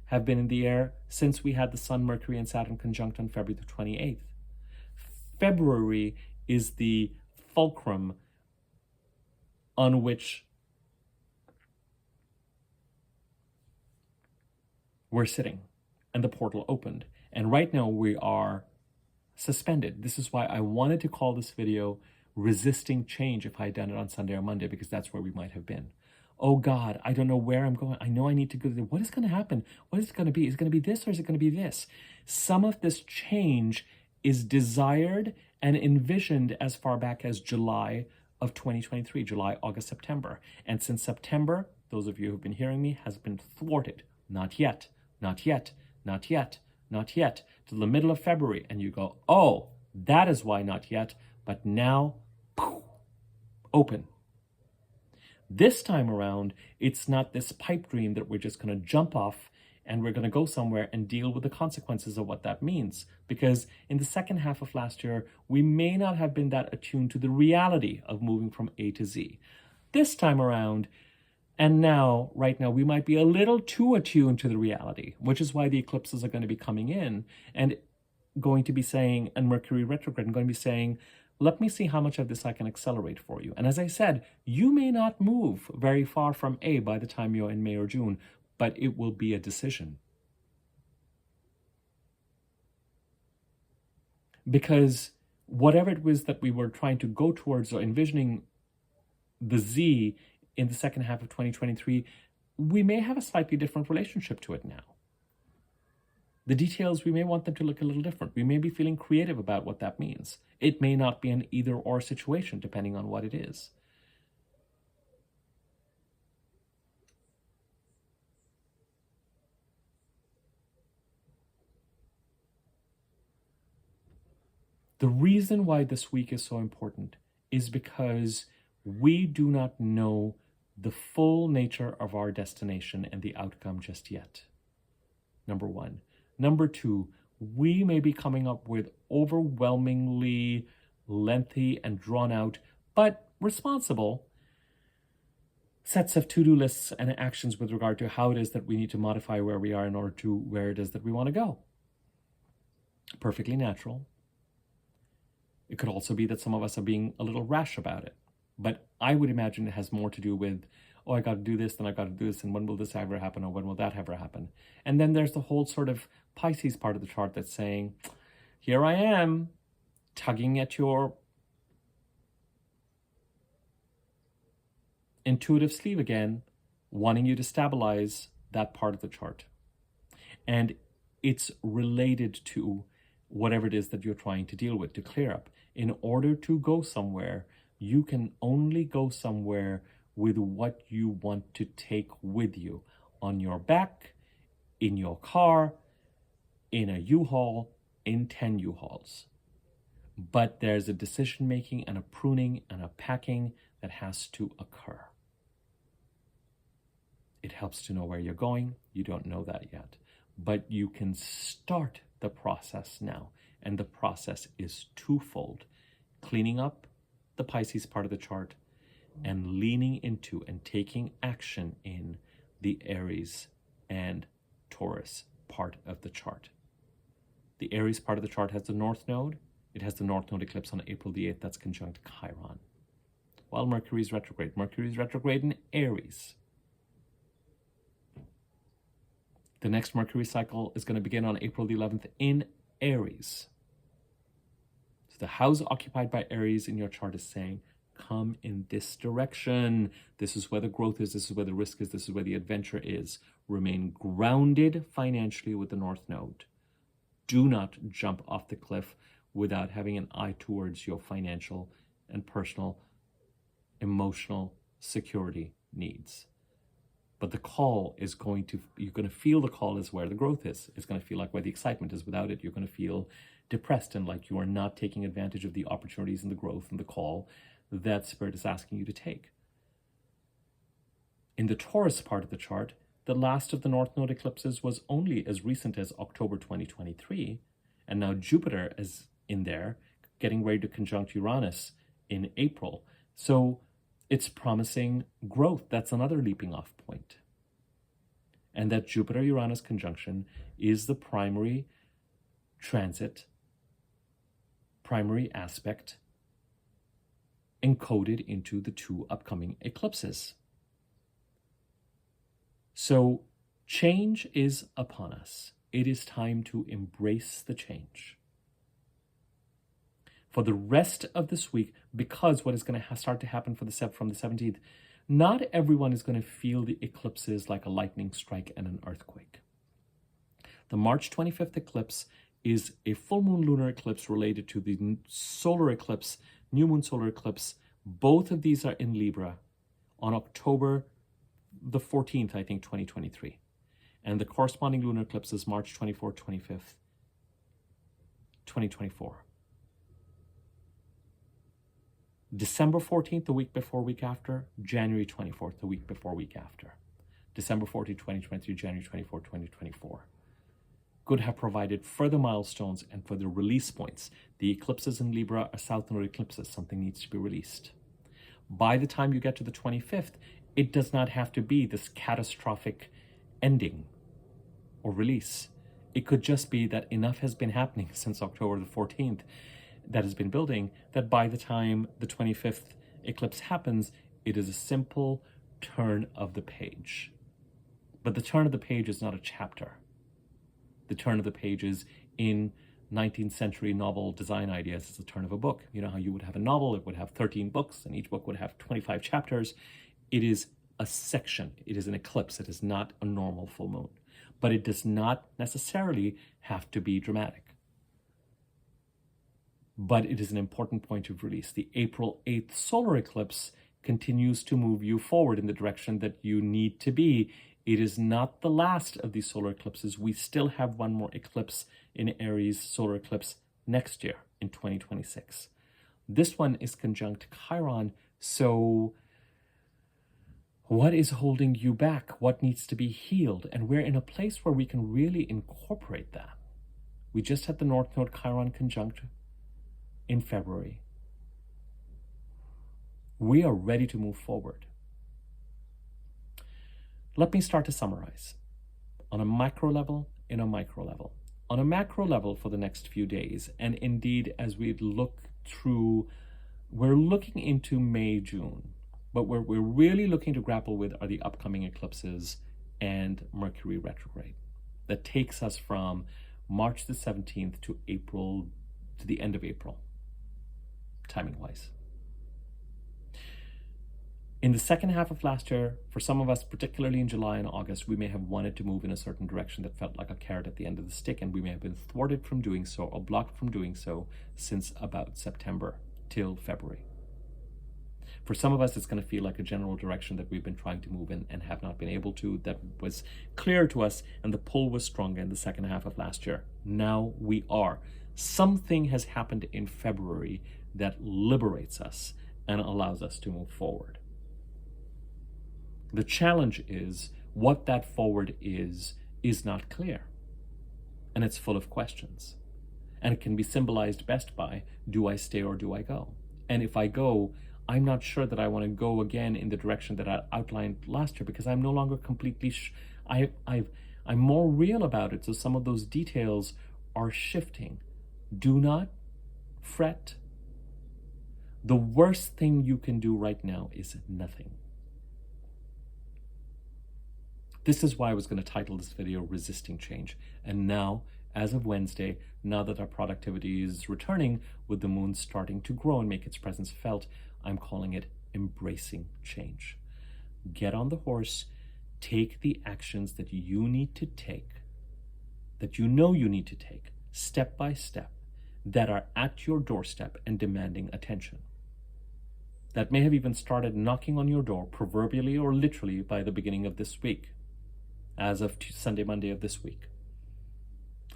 have been in the air since we had the Sun, Mercury, and Saturn conjunct on February the 28th. February is the fulcrum on which we're sitting, and the portal opened. And right now we are suspended. This is why I wanted to call this video Resisting Change if I had done it on Sunday or Monday, because that's where we might have been. Oh God, I don't know where I'm going. I know I need to go. What is going to happen? What is it going to be? Is it going to be this or is it going to be this? Some of this change is desired and envisioned as far back as July of 2023, July, August, September. And since September, those of you who've been hearing me, has been thwarted. Not yet, not yet, not yet, not yet, to the middle of February. And you go, oh, that is why not yet. But now, poof, open. This time around, it's not this pipe dream that we're just going to jump off and we're going to go somewhere and deal with the consequences of what that means. Because in the second half of last year, we may not have been that attuned to the reality of moving from A to Z. This time around, and now, right now, we might be a little too attuned to the reality, which is why the eclipses are going to be coming in and going to be saying, and Mercury retrograde, and going to be saying, let me see how much of this I can accelerate for you. And as I said, you may not move very far from A by the time you're in May or June, but it will be a decision. Because whatever it was that we were trying to go towards or envisioning the Z in the second half of 2023, we may have a slightly different relationship to it now. The details, we may want them to look a little different. We may be feeling creative about what that means. It may not be an either or situation, depending on what it is. The reason why this week is so important is because we do not know the full nature of our destination and the outcome just yet. Number one. Number two, we may be coming up with overwhelmingly lengthy and drawn out, but responsible sets of to-do lists and actions with regard to how it is that we need to modify where we are in order to where it is that we want to go. Perfectly natural. It could also be that some of us are being a little rash about it. But I would imagine it has more to do with, oh, I got to do this, then I got to do this, and when will this ever happen, or when will that ever happen? And then there's the whole sort of Pisces part of the chart that's saying, here I am, tugging at your intuitive sleeve again, wanting you to stabilize that part of the chart. And it's related to whatever it is that you're trying to deal with, to clear up. In order to go somewhere, you can only go somewhere with what you want to take with you on your back, in your car, in a U-Haul, in 10 U-Hauls. But there's a decision making and a pruning and a packing that has to occur. It helps to know where you're going. You don't know that yet. But you can start the process now. And the process is twofold. Cleaning up the Pisces part of the chart and leaning into and taking action in the Aries and Taurus part of the chart. The Aries part of the chart has the North Node. It has the North Node eclipse on April the 8th. That's conjunct Chiron. While Mercury is retrograde. Mercury is retrograde in Aries. The next Mercury cycle is going to begin on April the 11th in Aries. So the house occupied by Aries in your chart is saying, come in this direction. This is where the growth is. This is where the risk is. This is where the adventure is. Remain grounded financially with the North Node. Do not jump off the cliff without having an eye towards your financial and personal, emotional security needs. But the call is you're going to feel the call is where the growth is. It's going to feel like where the excitement is. Without it, you're going to feel depressed and like you are not taking advantage of the opportunities and the growth and the call that Spirit is asking you to take. In the Taurus part of the chart, the last of the North Node eclipses was only as recent as October 2023, and now Jupiter is in there, getting ready to conjunct Uranus in April. So it's promising growth. That's another leaping off point. And that Jupiter-Uranus conjunction is the primary transit, primary aspect encoded into the two upcoming eclipses. So change is upon us. It is time to embrace the change. For the rest of this week, because what is going to start to happen from the 17th, not everyone is going to feel the eclipses like a lightning strike and an earthquake. The March 25th eclipse is a full moon lunar eclipse related to the solar eclipse, new moon solar eclipse. Both of these are in Libra on October the 14th, I think, 2023. And the corresponding lunar eclipse is March 24th, 25th, 2024. December 14th, the week before, week after. January 24th, the week before, week after. December 14th, 2023, January 24th, 2024. Could have provided further milestones and further release points. The eclipses in Libra are South Node eclipses. Something needs to be released. By the time you get to the 25th, it does not have to be this catastrophic ending or release. It could just be that enough has been happening since October the 14th that has been building, that by the time the 25th eclipse happens, it is a simple turn of the page. But the turn of the page is not a chapter. The turn of the page is in 19th century novel design ideas. It's the turn of a book. You know how you would have a novel, it would have 13 books, and each book would have 25 chapters. It is a section. It is an eclipse. It is not a normal full moon. But it does not necessarily have to be dramatic. But it is an important point of release. The April 8th solar eclipse continues to move you forward in the direction that you need to be. It is not the last of these solar eclipses. We still have one more eclipse in Aries, solar eclipse, next year in 2026. This one is conjunct Chiron. So what is holding you back? What needs to be healed? And we're in a place where we can really incorporate that. We just had the North Node Chiron conjunct in February. We are ready to move forward. Let me start to summarize. On a macro level, in a micro level. On a macro level for the next few days, and indeed as we look through, we're looking into May, June, but what we're really looking to grapple with are the upcoming eclipses and Mercury retrograde. That takes us from March the 17th to the end of April, timing-wise. In the second half of last year, for some of us, particularly in July and August, we may have wanted to move in a certain direction that felt like a carrot at the end of the stick, and we may have been thwarted from doing so or blocked from doing so since about September till February. For some of us, it's going to feel like a general direction that we've been trying to move in and have not been able to. That was clear to us, and the pull was stronger in the second half of last year. Now we are. Something has happened in February that liberates us and allows us to move forward. The challenge is what that forward is not clear. And it's full of questions. And it can be symbolized best by, do I stay or do I go? And if I go, I'm not sure that I want to go again in the direction that I outlined last year, because I'm no longer completely, I'm more real about it. So some of those details are shifting. Do not fret. The worst thing you can do right now is nothing. This is why I was going to title this video Resisting Change. And now, as of Wednesday, now that our productivity is returning, with the moon starting to grow and make its presence felt, I'm calling it Embracing Change. Get on the horse, take the actions that you need to take, that you know you need to take, step by step, that are at your doorstep and demanding attention. That may have even started knocking on your door, proverbially or literally, by the beginning of this week, as of Sunday, Monday of this week.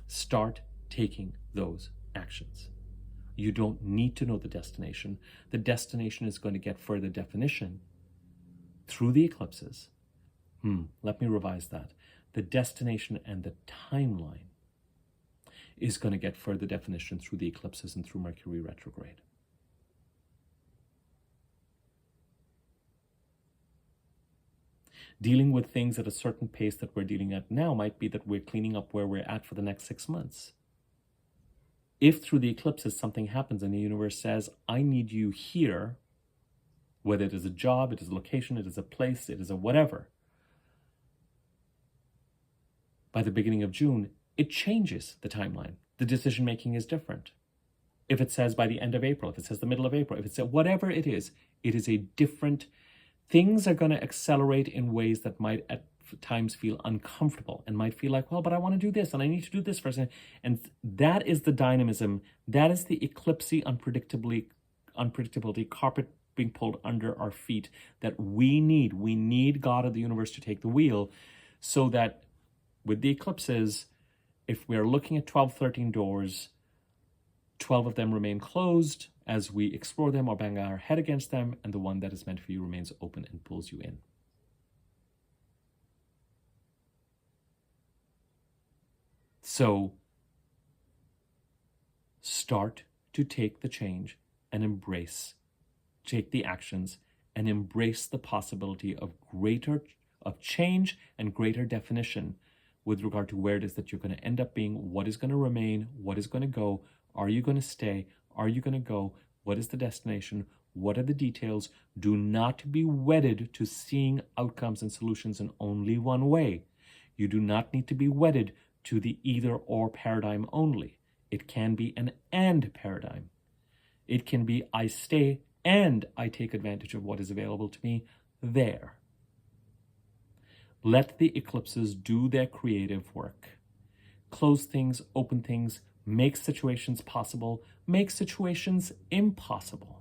Start taking those actions. You don't need to know the destination. The destination is going to get further definition through the eclipses. Let me revise that. The destination and the timeline is going to get further definition through the eclipses and through Mercury retrograde. Dealing with things at a certain pace that we're dealing at now might be that we're cleaning up where we're at for the next 6 months. If through the eclipses something happens and the universe says, I need you here, whether it is a job, it is a location, it is a place, it is a whatever, by the beginning of June, it changes the timeline. The decision making is different. If it says by the end of April, if it says the middle of April, if it says whatever it is a different. Things are going to accelerate in ways that might at times feel uncomfortable and might feel like, well, but I want to do this and I need to do this first. And that is the dynamism. That is the eclipsy unpredictability, carpet being pulled under our feet that we need. We need God of the universe to take the wheel, so that with the eclipses, if we're looking at 12, 13 doors, 12 of them remain closed as we explore them or bang our head against them, and the one that is meant for you remains open and pulls you in. So start to take the change and take the actions and embrace the possibility of change and greater definition with regard to where it is that you're going to end up being, what is going to remain, what is going to go. Are you going to stay? Are you going to go? What is the destination? What are the details? Do not be wedded to seeing outcomes and solutions in only one way. You do not need to be wedded to the either or paradigm only. It can be an and paradigm. It can be I stay and I take advantage of what is available to me there. Let the eclipses do their creative work. Close things, open things, make situations possible, make situations impossible.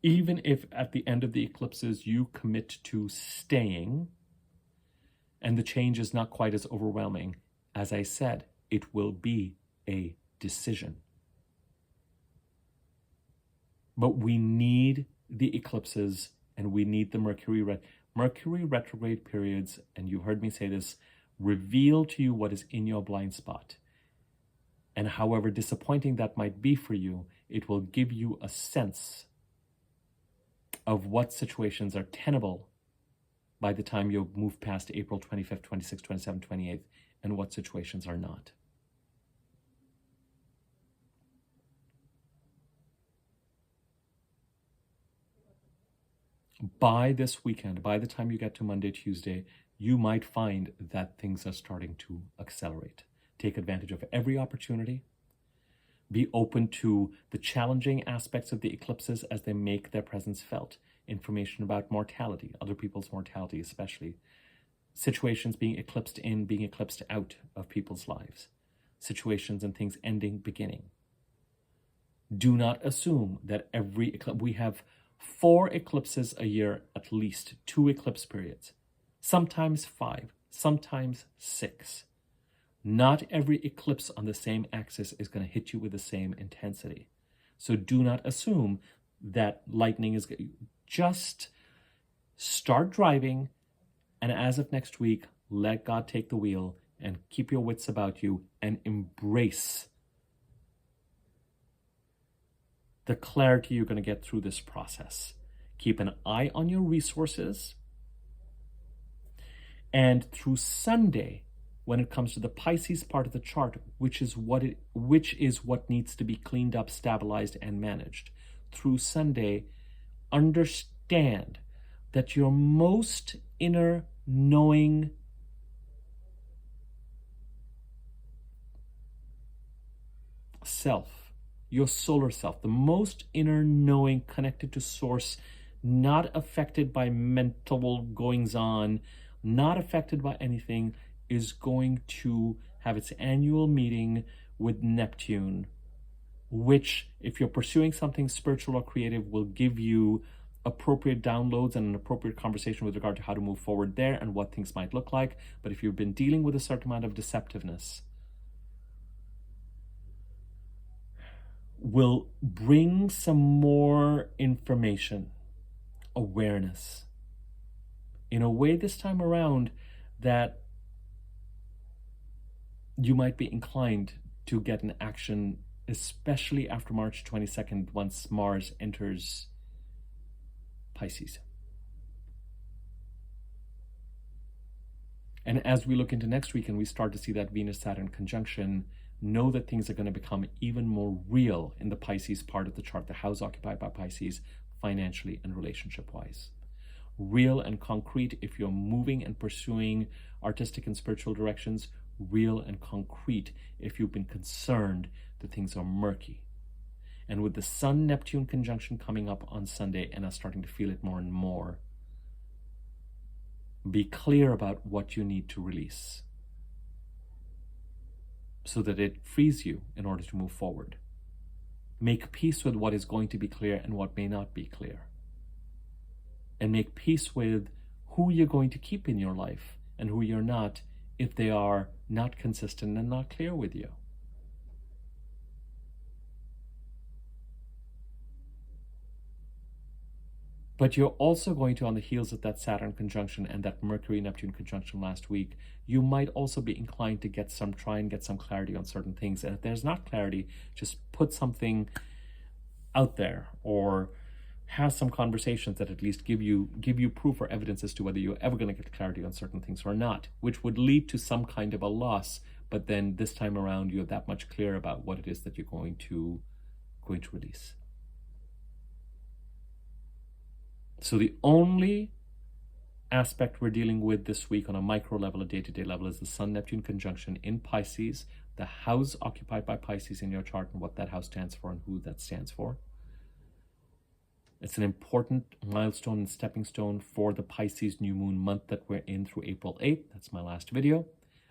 Even if at the end of the eclipses you commit to staying and the change is not quite as overwhelming, as I said, it will be a decision. But we need the eclipses and we need the Mercury retrograde periods, and you've heard me say this, reveal to you what is in your blind spot. And however disappointing that might be for you, it will give you a sense of what situations are tenable by the time you move past April 25th, 26th, 27th, 28th, and what situations are not. By this weekend, by the time you get to Monday, Tuesday, you might find that things are starting to accelerate. Take advantage of every opportunity. Be open to the challenging aspects of the eclipses as they make their presence felt. Information about mortality, other people's mortality especially. Situations being eclipsed in, being eclipsed out of people's lives. situations and things ending, beginning. Do not assume that every eclipse, we have 4 eclipses a year, at least 2 eclipse periods, sometimes 5, sometimes 6. Not every eclipse on the same axis is going to hit you with the same intensity. So do not assume that lightning is, just start driving, and as of next week, let God take the wheel and keep your wits about you and embrace the clarity you're going to get through this process. Keep an eye on your resources. And through Sunday, when it comes to the Pisces part of the chart, which is what needs to be cleaned up, stabilized, and managed, through Sunday, understand that your most inner knowing self, your solar self, the most inner knowing connected to source, not affected by mental goings on, not affected by anything, is going to have its annual meeting with Neptune, which, if you're pursuing something spiritual or creative, will give you appropriate downloads and an appropriate conversation with regard to how to move forward there and what things might look like. But if you've been dealing with a certain amount of deceptiveness, will bring some more information, awareness, in a way this time around that you might be inclined to get an action, especially after March 22nd, once Mars enters Pisces. And as we look into next week and we start to see that Venus-Saturn conjunction, know that things are going to become even more real in the Pisces part of the chart, the house occupied by Pisces, financially and relationship-wise. Real and concrete if you're moving and pursuing artistic and spiritual directions. Real and concrete if you've been concerned that things are murky. And with the Sun-Neptune conjunction coming up on Sunday and us starting to feel it more and more, be clear about what you need to release so that it frees you in order to move forward. Make peace with what is going to be clear and what may not be clear. And make peace with who you're going to keep in your life and who you're not, if they are not consistent and not clear with you. But you're also going to, on the heels of that Saturn conjunction and that Mercury-Neptune conjunction last week, you might also be inclined to try and get some clarity on certain things. And if there's not clarity, just put something out there or have some conversations that at least give you proof or evidence as to whether you're ever going to get clarity on certain things or not, which would lead to some kind of a loss. But then this time around, you're that much clearer about what it is that you're going to release. So the only aspect we're dealing with this week on a micro level, a day-to-day level, is the Sun-Neptune conjunction in Pisces, the house occupied by Pisces in your chart and what that house stands for and who that stands for. It's an important milestone and stepping stone for the Pisces new moon month that we're in through April 8th. That's my last video.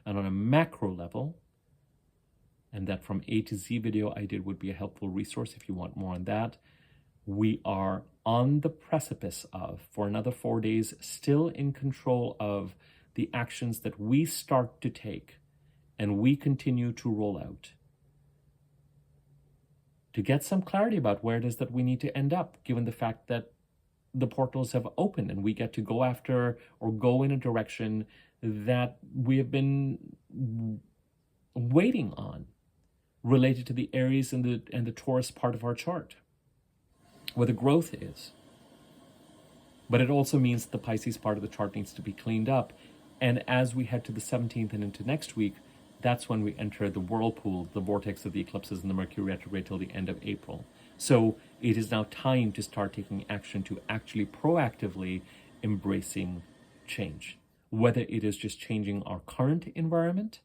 And on a macro level, and that from A to Z video I did would be a helpful resource if you want more on that, we are on the precipice of, for another 4 days, still in control of the actions that we start to take and we continue to roll out, to get some clarity about where it is that we need to end up, given the fact that the portals have opened and we get to go after or go in a direction that we have been waiting on, related to the Aries and the Taurus part of our chart, where the growth is. But it also means that the Pisces part of the chart needs to be cleaned up. And as we head to the 17th and into next week, that's when we enter the whirlpool, the vortex of the eclipses and the Mercury retrograde till the end of April. So it is now time to start taking action to actually proactively embracing change. Whether it is just changing our current environment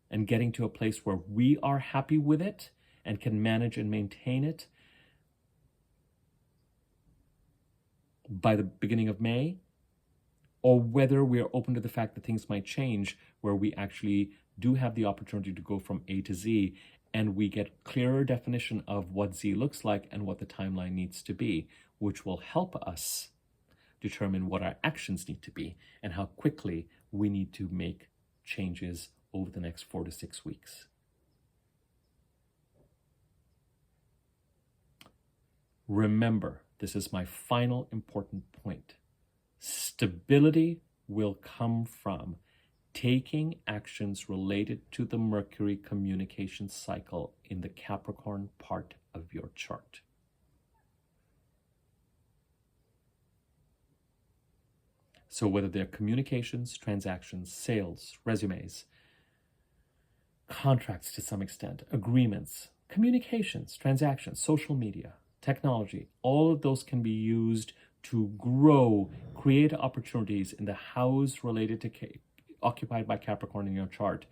and getting to a place where we are happy with it and can manage and maintain it by the beginning of May, or whether we are open to the fact that things might change, where we actually do have the opportunity to go from A to Z, and we get clearer definition of what Z looks like and what the timeline needs to be, which will help us determine what our actions need to be and how quickly we need to make changes over the next 4 to 6 weeks. Remember, this is my final important point. Stability will come from taking actions related to the Mercury communication cycle in the Capricorn part of your chart. So whether they're communications, transactions, sales, resumes, contracts to some extent, agreements, communications, transactions, social media, technology, all of those can be used to grow, create opportunities in the house related to occupied by Capricorn in your chart.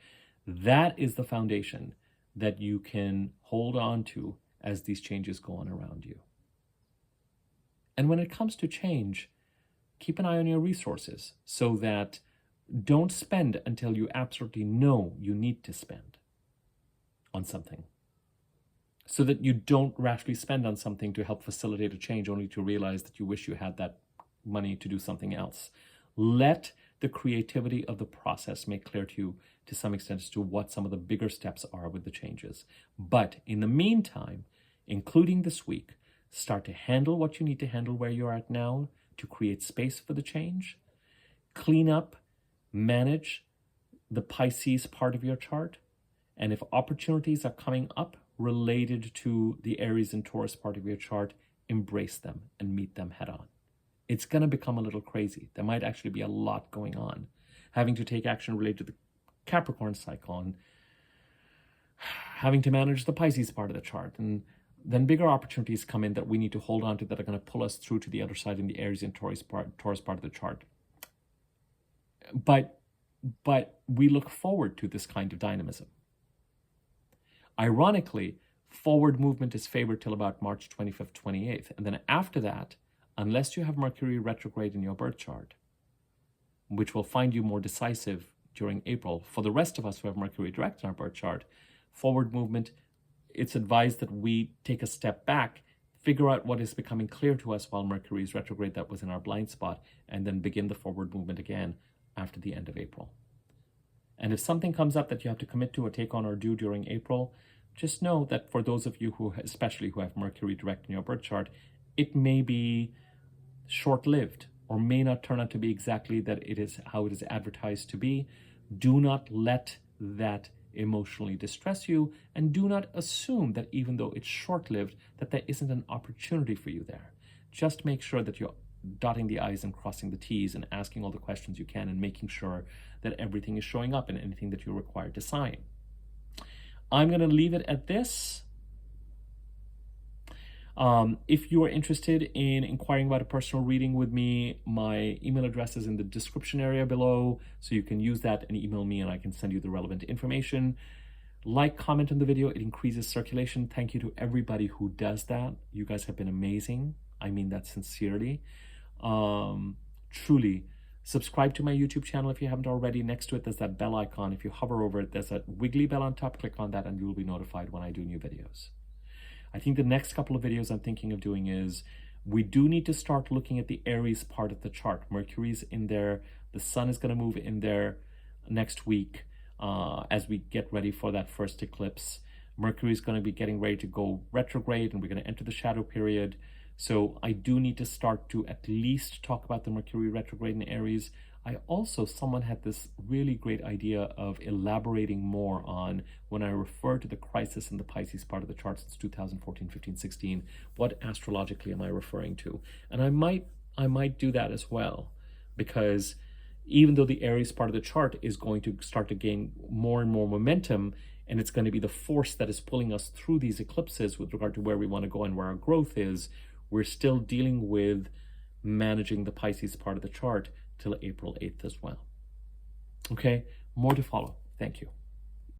That is the foundation that you can hold on to as these changes go on around you. And when it comes to change, keep an eye on your resources so that don't spend until you absolutely know you need to spend on something. So that you don't rashly spend on something to help facilitate a change only to realize that you wish you had that money to do something else. Let the creativity of the process make clear to you to some extent as to what some of the bigger steps are with the changes. But in the meantime, including this week, start to handle what you need to handle where you're at now to create space for the change. Clean up, manage the Pisces part of your chart. And if opportunities are coming up related to the Aries and Taurus part of your chart, embrace them and meet them head on. It's going to become a little crazy. There might actually be a lot going on. Having to take action related to the Capricorn cycle and having to manage the Pisces part of the chart. And then bigger opportunities come in that we need to hold on to that are going to pull us through to the other side in the Aries and Taurus part of the chart. But we look forward to this kind of dynamism. Ironically, forward movement is favored till about March 25th, 28th. And then after that, unless you have Mercury retrograde in your birth chart, which will find you more decisive during April, for the rest of us who have Mercury direct in our birth chart, forward movement, it's advised that we take a step back, figure out what is becoming clear to us while Mercury is retrograde that was in our blind spot, and then begin the forward movement again after the end of April. And if something comes up that you have to commit to or take on or do during April, just know that for those of you who, especially who have Mercury direct in your birth chart, it may be short-lived or may not turn out to be exactly that it is how it is advertised to be. Do not let that emotionally distress you, and do not assume that even though it's short-lived, that there isn't an opportunity for you there. Just make sure that you're dotting the I's and crossing the T's and asking all the questions you can and making sure that everything is showing up in anything that you're required to sign. I'm going to leave it at this. If you are interested in inquiring about a personal reading with me, my email address is in the description area below, so you can use that and email me and I can send you the relevant information. Like, comment on the video, it increases circulation. Thank you to everybody who does that. You guys have been amazing. I mean that sincerely. Truly. Subscribe to my YouTube channel if you haven't already. Next to it, there's that bell icon. If you hover over it, there's a wiggly bell on top. Click on that and you will be notified when I do new videos. I think the next couple of videos I'm thinking of doing is, we do need to start looking at the Aries part of the chart. Mercury's in there. The sun is going to move in there next week as we get ready for that first eclipse. Mercury's going to be getting ready to go retrograde and we're going to enter the shadow period. So I do need to start to at least talk about the Mercury retrograde in Aries. Someone had this really great idea of elaborating more on, when I refer to the crisis in the Pisces part of the chart since 2014, 15, 16, what astrologically am I referring to? And I might do that as well, because even though the Aries part of the chart is going to start to gain more and more momentum, and it's going to be the force that is pulling us through these eclipses with regard to where we want to go and where our growth is, we're still dealing with managing the Pisces part of the chart till April 8th as well. Okay, more to follow. Thank you.